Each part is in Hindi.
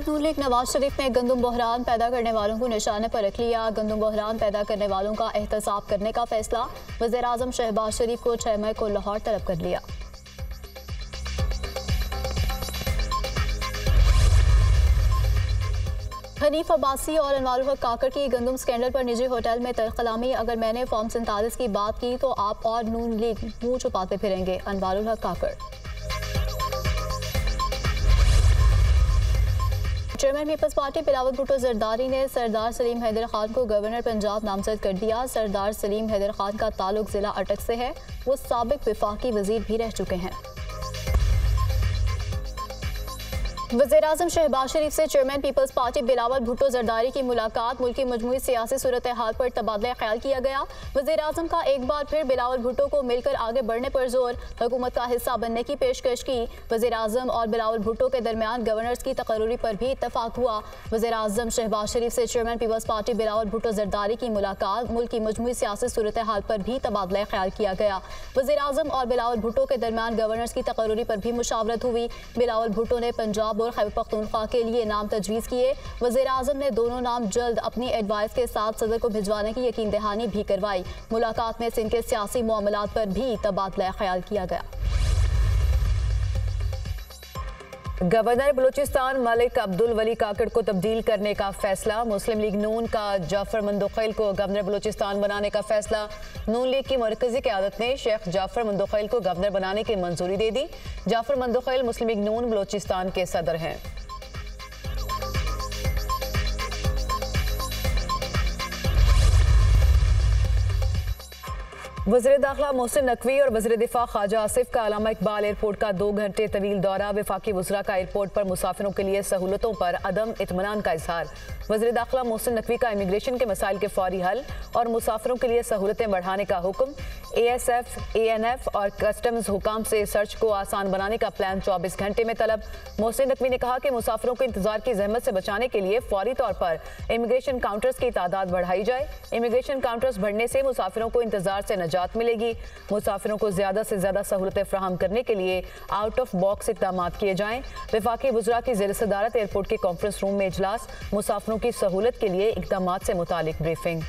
नून लीग नवाज शरीफ ने गंदम बहरान पैदा करने वालों को निशाने पर रख लिया। गंदम बहरान पैदा करने वालों का एहतसाब करने का फैसला। वज़ीर-ए-आज़म शहबाज शरीफ को 6 मई को लाहौर तलब कर लिया। हनीफ अब्बासी और अनवारुल हक काकड़ की गंदम स्कैंडल पर निजी होटल में तलकलामी। अगर मैंने फॉर्म 47 की बात की तो आप और नून लीग मुंह छुपाते फिरेंगे। Anwaarul Haq Kakar. Chairman Peoples party Bilawal Bhutto Zardari ने सरदार सलीम हैदर खान को गवर्नर पंजाब नामजद कर दिया। सरदार सलीम हैदर खान का ताल्लुक जिला अटक से है। वो साबिक विफाकी वजीर भी रह चुके हैं। वज़ीर-ए-आज़म शहबाज शरीफ से chairman Peoples party Bilawal Bhutto Zardari की मुलाकात। मुल्क की मजमूई सियासी सूरत हाल पर तबादला ख्याल किया गया। वज़ीर-ए-आज़म का एक बार फिर बिलावल भुट्टो को मिलकर आगे बढ़ने पर जोर। हुकूमत का हिस्सा बनने की पेशकश की। वज़ीर-ए-आज़म और बिलावल भुट्टो के दरमियान गवर्नर्स की तकर्रुरी पर भी इत्तफाक हुआ। वज़ीर-ए-आज़म शहबाज शरीफ से chairman Peoples party Bilawal Bhutto Zardari की मुलाकात। मुल्क की मजमूई सियासी सूरत हाल पर भी तबादला ख्याल किया गया। वज़ीर-ए-आज़म और बिलावल भुट्टो के दरमियान गवर्नर्स की तकर्रुरी पर भी मुशावरत हुई। बिलावल भुट्टो ने पंजाब और खैबर पख्तूनख्वा के लिए नाम तजवीज़ किए। वज़ीर-ए-आज़म ने दोनों नाम जल्द अपनी एडवाइस के साथ सदर को भिजवाने की यकीन दहानी भी करवाई। मुलाकात में सिंध के सियासी मामलात पर भी तबादला ख्याल किया गया। गवर्नर बलूचिस्तान मलिक अब्दुल वली काकड़ को तब्दील करने का फैसला। मुस्लिम लीग नून का जाफर मंदोखैल को गवर्नर बलूचिस्तान बनाने का फैसला। नून लीग की मरकजी क़यादत ने शेख जाफर मंदोखैल को गवर्नर बनाने की मंजूरी दे दी। जाफर मंदोखैल मुस्लिम लीग नून बलूचिस्तान के सदर हैं। वज़ीर दाखिला मोहसिन नकवी और वज़ीर दिफा ख्वाजा आसिफ का अल्लामा इकबाल एयरपोर्ट का 2 घंटे तवील दौरा। वफाकी वज़रा का एयरपोर्ट पर मुसाफिरों के लिए सहूलतों पर अदम इत्मीनान का इजहार। वज़ीर दाखिला मोहसिन नकवी का इमिग्रेशन के मसाइल के फौरी हल और मुसाफिरों के लिए सहूलतें बढ़ाने का हुक्म। ASF, ANF और कस्टम्स हुकाम से सर्च को आसान बनाने का प्लान 24 घंटे में तलब। मोहसिन नकवी ने कहा कि मुसाफिरों को इंतजार की जहमत से बचाने के लिए फौरी तौर पर इमिग्रेशन काउंटर्स की तादाद बढ़ाई जाए। इमिग्रेशन काउंटर्स बढ़ने से मुसाफिरों को इंतजार से निजात मिलेगी। मुसाफिरों को ज्यादा से ज्यादा सहूलतें फराहम करने के लिए आउट ऑफ बॉक्स इक़दाम किए जाएं। वफाकी वज़रा की ज़ेर सदारत एयरपोर्ट के कॉन्फ्रेंस रूम में इजलास। मुसाफिरों की सहूलत के लिए इक़दाम से मुतालिक ब्रीफिंग।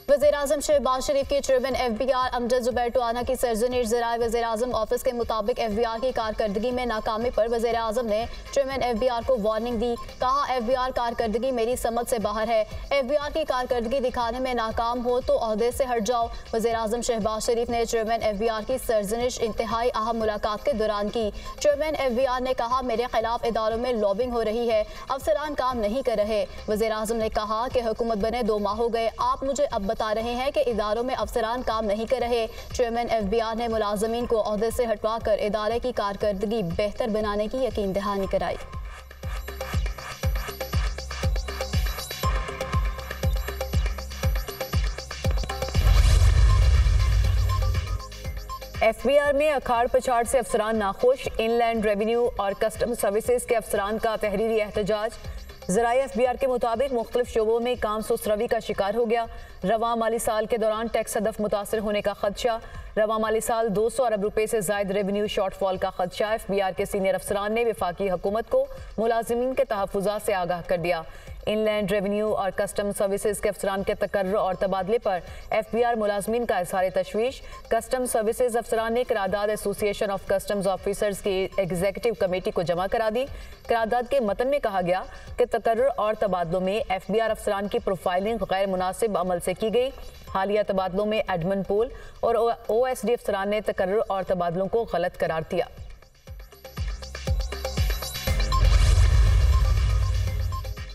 वज़ीर-ए-आज़म शहबाज शरीफ के चेयरमैन FBR अमजद ज़ुबैर टोआना की सरजनीश ज़राए वज़ीर-ए-आज़म ऑफिस के मुताबिक FBR की कारकर्दगी में नाकामी पर वज़ीर-ए-आज़म ने चेयरमैन FBR को वार्निंग दी। कहा, FBR कारकर्दगी मेरी समझ से बाहर है। FBR की कारकर्दगी दिखाने में नाकाम हो तो ओहदे से हट जाओ। वज़ीर-ए-आज़म शहबाज शरीफ ने चेयरमैन FBR की सरजनीश इंतहाई अहम मुलाकात के दौरान की। चेयरमैन FBR ने कहा, मेरे खिलाफ इदारों में लॉबिंग हो रही है, अफसरान काम नहीं कर रहे। वज़ीर-ए-आज़म ने कहा कि हुकूमत बने 2 माह हो गए, आप मुझे अब बता रहे हैं कि इदारों में अफसरान काम नहीं कर रहे। चेयरमैन FBR ने मुलाजमीन को ओहदे से हटवाकर इदारे की कारकर्दगी बेहतर बनाने की यकीन दहानी कराई। FBR में अखाड़ पछाड़ से अफसरान नाखुश। इनलैंड रेवेन्यू और कस्टम सर्विसेज के अफसरान का तहरीरी एहतजाज। ज़राए FBR के मुताबिक मुख्तलिफ शोबों में काम सुस्तरवी का शिकार हो गया। रवां माली साल के दौरान टैक्स हदफ मुतासर होने का खदशा। रवां माली साल 200 अरब रुपए से जायद रेवेन्यू शॉर्टफॉल का खदशा। FBR के सीनियर अफसरान ने वफाकी हुकूमत को मुलाजिमीन के तहफ़्फ़ुज़ात से आगाह कर दिया। इनलैंड रेवेन्यू और कस्टम सर्विसेज के अफसरान के तकर्रुर और तबादले पर FBR मुलाजमीन का इज़हार तशवीश। कस्टम सर्विसेज अफसरान ने करारदाद एसोसिएशन ऑफ कस्टम्स ऑफिसर्स की एग्जीक्यूटिव कमेटी को जमा करा दी। करारदाद के मतन में कहा गया कि तकर्रुर और तबादलों में FBR अफसरान की प्रोफाइलिंग गैर मुनासिब अमल से की गई। हालिया तबादलों में एडमिन पूल और OSD अफसरान ने तकर्रुर और तबादलों को गलत करार दिया।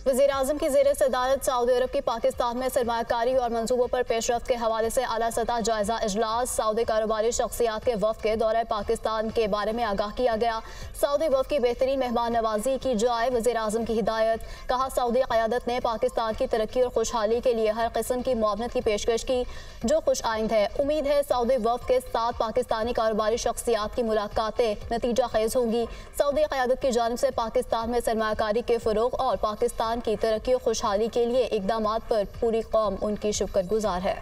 वज़ीर-ए-आज़म की ज़ेर सदारत सऊदी अरब की पाकिस्तान में सरमायाकारी और मनसूबों पर पेशरफ्त के हवाले से आला सतह जायजा इजलास। सऊदी कारोबारी शख्सियात के वफ़द के दौरे पाकिस्तान के बारे में आगाह किया गया। सऊदी वफ़द की बेहतरीन मेहमान नवाजी की जाए, वज़ीर-ए-आज़म की हिदायत। कहा, सऊदी क़यादत ने पाकिस्तान की तरक्की और खुशहाली के लिए हर किस्म की मुआवनत की पेशकश की जो खुश आइंद है। उम्मीद है सऊदी वफ़द के साथ पाकिस्तानी कारोबारी शख्सियात की मुलाकातें नतीजा खेज होंगी। सऊदी क़यादत की जानिब से पाकिस्तान में सरमायाकारी के फ़रोग़ और पाकिस्तान पाकिस्तान की तरक्की और खुशहाली के लिए इक़दामात पर पूरी कौम उनकी शुक्रगुजार है।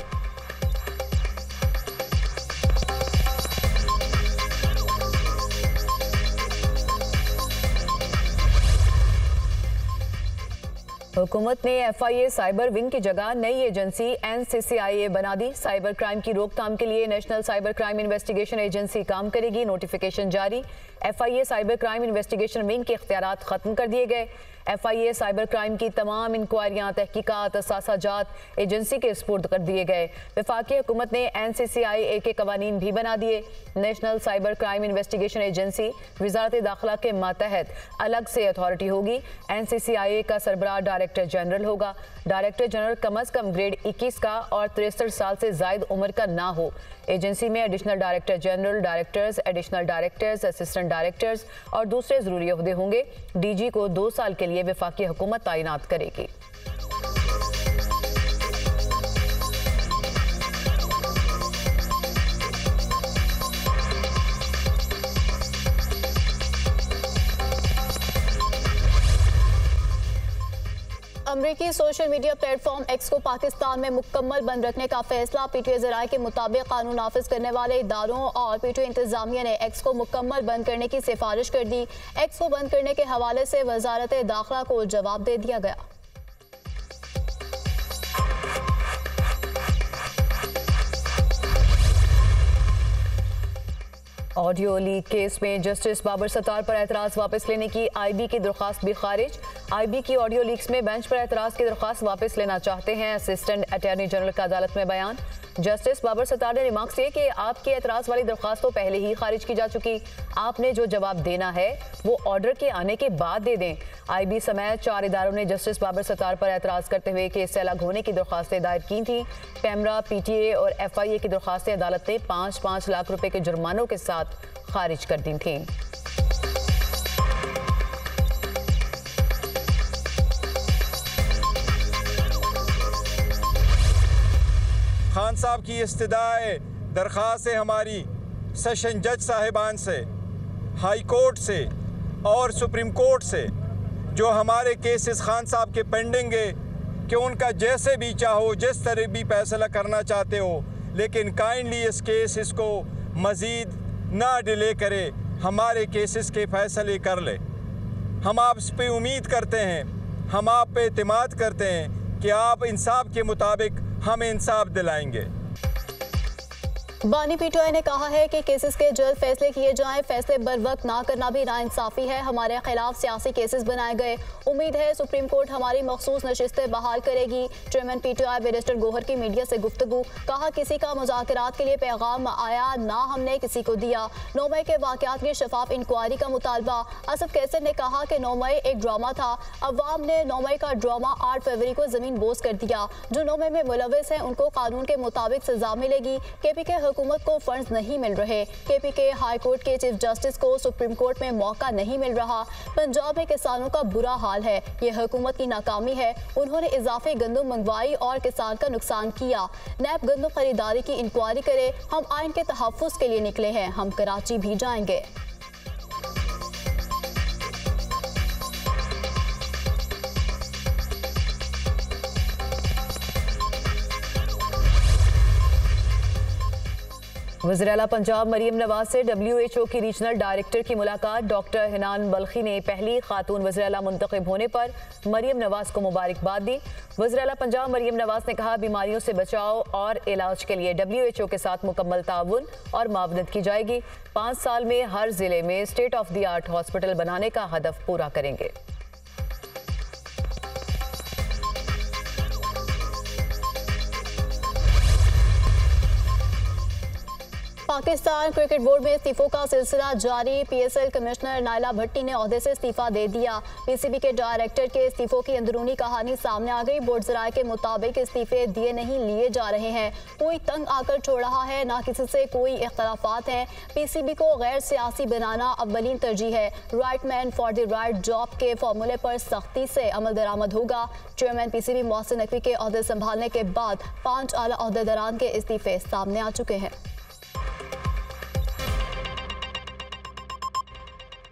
हुकूमत ने FIA साइबर विंग की जगह नई एजेंसी NCCIA बना दी। साइबर क्राइम की रोकथाम के लिए national cyber crime investigation agency काम करेगी। नोटिफिकेशन जारी। FIA cyber crime investigation wing के इख्तियारात खत्म कर दिए गए। FIA साइबर क्राइम की तमाम इंक्वायरियां, तहकीकात, असासाजात एजेंसी के सुपुर्द कर दिए गए। वफाकी हुकूमत ने NCCIA के कवानीन भी बना दिए। National cyber crime investigation agency वजारत दाखिला के मातहत अलग से अथॉरिटी होगी। NCCIA का सरबराह डायरेक्टर जनरल होगा। डायरेक्टर जनरल कम अज कम ग्रेड 21 का और 63 साल से जायद उम्र का ना हो। एजेंसी में additional director general, directors, additional directors, assistant directors और दूसरे जरूरी ओहदे होंगे। DG को 2 साल के लिए वफाकी हुकूमत तैनात करेगी। अमरीकी सोशल मीडिया प्लेटफॉर्म एक्स को पाकिस्तान में मुकम्मल बंद रखने का फैसला। PTI ज़राए के मुताबिक कानून नाफिज करने वाले इदारों और PTI इंतजामिया ने एक्स को मुकम्मल बंद करने की सिफारिश कर दी। एक्स को बंद करने के हवाले से वजारत दाखिला को जवाब दे दिया गया। ऑडियो लीक केस में जस्टिस बाबर सत्तार पर एतराज़ वापस लेने की IB की दरख्वास्त भी खारिज। IB की ऑडियो लीक्स में बेंच पर एतराज़ की दरख्वास्त वापस लेना चाहते हैं। असिस्टेंट अटॉर्नी जनरल का अदालत में बयान। जस्टिस बाबर सत्तार ने रिमार्क किए कि आपकी एतराज़ वाली दरख्वास्त तो पहले ही खारिज की जा चुकी, आपने जो जवाब देना है वो ऑर्डर के आने के बाद दे दें। IB समेत 4 इदारों ने जस्टिस बाबर सत्तार पर एतराज़ करते हुए केस से अलग होने की दरख्वास्तें दायर की थी। पैमरा, PTA और FIA की दरख्वास्तें अदालत ने 5-5 लाख रुपए के जुर्मानों के साथ खारिज कर दी थी। खान साहब की इस्तदाए दरख्वास्त है हमारी सेशन जज साहिबान से, हाई कोर्ट से और सुप्रीम कोर्ट से, जो हमारे केसेस खान साहब के पेंडिंग है कि उनका जैसे भी चाहो, जिस तरह भी फैसला करना चाहते हो, लेकिन काइंडली इस केस इसको मज़ीद ना डिले करे, हमारे केसेस के फैसले कर ले। हम आप पे उम्मीद करते हैं, हम आप पे एतमाद करते हैं कि आप इंसाफ के मुताबिक हमें इंसाफ दिलाएंगे। बानी PTI ने कहा है कि केसेस के जल्द फैसले किए जाएं। फैसले बर वक्त ना करना भी नाइंसाफ़ी है। हमारे खिलाफ सियासी केसेस बनाए गए। उम्मीद है सुप्रीम कोर्ट हमारी मखसूस नशिस्तें बहाल करेगी। चेयरमैन PTI बैरिस्टर गौहर की मीडिया से गुफ्तगू। कहा, किसी का मुज़ाकरात के लिए पैगाम आया ना हमने किसी को दिया। 9 मई के वाक़यात की शफाफ इंक्वायरी का मुतालबा। असद कैसर ने कहा कि 9 मई एक ड्रामा था। अवाम ने 9 मई का ड्रामा 8 फरवरी को ज़मीन बोस कर दिया। जो 9 मई में मुलविस हैं उनको कानून के मुताबिक सजा मिलेगी। KPK हुकूमत को फंड्स नहीं मिल रहे। KPK हाई कोर्ट के चीफ जस्टिस को सुप्रीम कोर्ट में मौका नहीं मिल रहा। पंजाब में किसानों का बुरा हाल है। ये हुकूमत की नाकामी है। उन्होंने इजाफी गंदम मंगवाई और किसान का नुकसान किया। नैब गंदम खरीदारी की इंक्वायरी करे। हम आइन के तहफ़्फ़ुज़ के लिए निकले हैं। हम कराची भी जाएंगे। वज़ीर-ए-आला पंजाब मरियम नवाज से WHO की रीजनल डायरेक्टर की मुलाकात। डॉक्टर हिनान बल्खी ने पहली खातून वज़ीर-ए-आला मुंतखब होने पर मरियम नवाज को मुबारकबाद दी। वज़ीर-ए-आला पंजाब मरियम नवाज ने कहा, बीमारियों से बचाव और इलाज के लिए WHO के साथ मुकम्मल ताउन और मावनत की जाएगी। 5 साल में हर जिले में state of the art hospital बनाने का हदफ पूरा करेंगे। पाकिस्तान क्रिकेट बोर्ड में इस्तीफों का सिलसिला जारी। PSL कमिश्नर नाइला भट्टी ने ओहदे से इस्तीफा दे दिया। PCB के डायरेक्टर के इस्तीफों की अंदरूनी कहानी सामने आ गई। बोर्ड ज़राए के मुताबिक इस्तीफे दिए नहीं लिए जा रहे हैं। कोई तंग आकर छोड़ रहा है, ना किसी से कोई इख्तलाफात हैं। PCB को गैर सियासी बनाना अव्वलीन तरजीह है। Right man for the right job के फार्मूले पर सख्ती से अमल दरामद होगा। चेयरमैन PCB मोहसिन नकवी के ओहदे संभालने के बाद 5 आला ओहदेदारान के इस्तीफे सामने आ चुके हैं।